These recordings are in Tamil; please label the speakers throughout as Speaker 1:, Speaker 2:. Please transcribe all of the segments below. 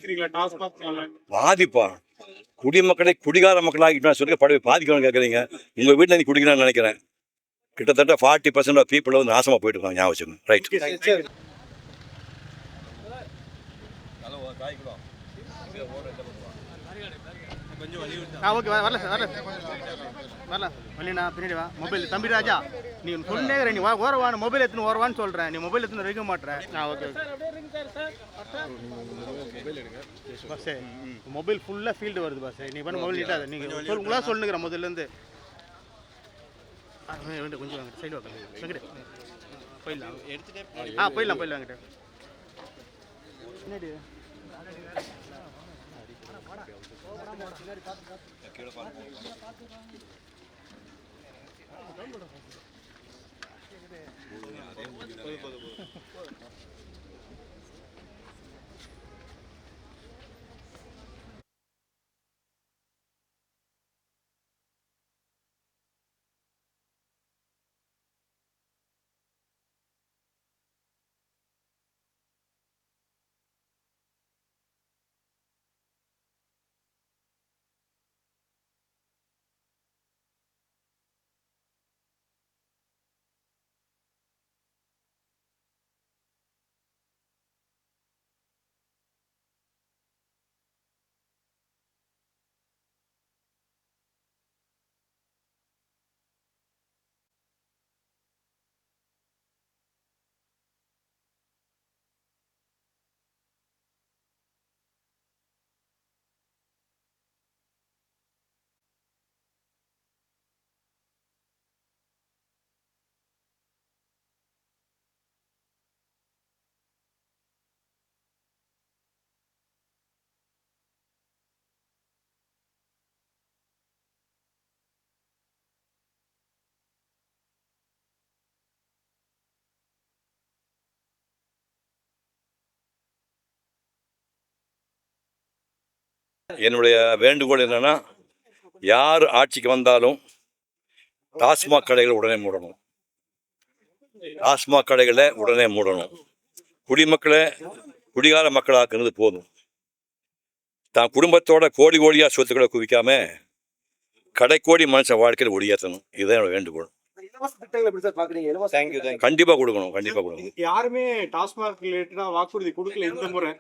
Speaker 1: நினைக்கிறீங்களா டாஸ்மாக்
Speaker 2: பாதிப்பா குடிமக்களை குடிகார மக்களாகிட்டு சொல்லி படவை பாதிக்கணும்னு கேட்குறீங்க. உங்கள் வீட்டில் நீ குடிக்கணும்னு நினைக்கிறேன். கிட்டத்தட்ட 40% ஆஃப் பீப்புள் வந்து நாசமாக போயிட்டு இருக்காங்க. ஞாபகம் வச்சுக்கோங்க. ரைட்.
Speaker 3: ஓகே வரல சார் வரல வரல வள்ளிண்ணா பின்னாடி வா மொபைல் தம்பி ராஜா நீ சொன்னே நீ ஓரவான மொபைல் எடுத்துன்னு ஓரவான்னு சொல்கிறேன். நீ மொபைல் எடுத்துன்னு வைக்க மாட்டேறேன். ஓகே பஸ்ஸே மொபைல் ஃபுல்லாக ஃபீல்டு வருது பஸ்ஸே. நீ பண்ண மொபைல் நீட்டாக நீங்கள் உங்களா சொல்லுங்கிற முதல்லேருந்து வேண்டு கொஞ்சம் வாங்கிட்டு சைடு வாங்கிட்டு போயிடலாம் எடுத்துகிட்டு போயிடலாம் வாங்கிட்டு பின்னாடி
Speaker 2: என்னுடைய வேண்டுகோள் என்னன்னா, யார் ஆட்சிக்கு வந்தாலும் டாஸ்மாக் கடைகளை உடனே மூடணும். டாஸ்மாக் கடைகளை உடனே மூடணும். குடிமக்களை குடிகார மக்களாக்குறது போதும். தான் குடும்பத்தோட கோடி கோடியாக சொத்துக்களை குவிக்காம கடைக்கோடி மனுஷன் வாழ்க்கையில் ஒடியேற்றணும். இதுதான் என்னோட வேண்டுகோள். கண்டிப்பா கொடுக்கணும். கண்டிப்பா கொடுக்கணும்.
Speaker 1: யாருமே டாஸ்மாக் ரிலேட்டடா வாக்குறுதி கொடுக்கல இந்த முறை.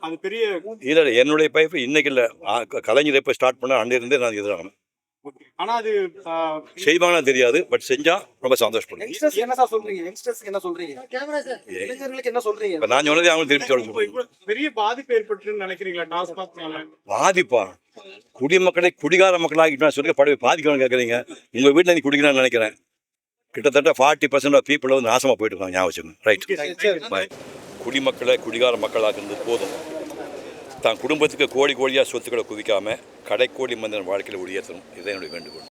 Speaker 1: அது பெரிய
Speaker 2: இல்லை என்னுடைய பைப்பு இன்னைக்கு இல்லை, கலைஞர் எப்போ ஸ்டார்ட் பண்ண அன்னிருந்தே நான் எதிராகணும்.
Speaker 1: ஆனா அது
Speaker 2: செய்வாங்கன்னா தெரியாது, பட் செஞ்சா ரொம்ப சந்தோஷப்படுறேன். இப்போ நான் சொன்னதே அவங்க திருப்பி சொல்லுங்க.
Speaker 1: பெரிய பாதிப்பு ஏற்பட்டு நினைக்கிறீங்களா டாஸ்மாக்
Speaker 2: பாதிப்பா குடிமக்களை குடிகார மக்களாகிட்டு சொல்லி படவை பாதிக்கணும்னு கேட்குறீங்க. உங்கள் வீட்டில் நீ குடிக்கணும்னு நினைக்கிறேன். கிட்டத்தட்ட 40% ஆஃப் பீப்புள் வந்து நாசமாக போயிட்டு இருக்காங்க. ஞாபகம் வச்சுக்கோங்க. ரைட். பாய். குடிமக்களை குடிகார மக்களாக்குறது போதும். தான் குடும்பத்துக்கு கோடி கோடியாக சொத்துக்களை குவிக்காமல் கடைக்கோடி மனிதன் வாழ்க்கையில் ஒடியேற்றணும். இதுதான் என்னுடைய வேண்டுகோள்.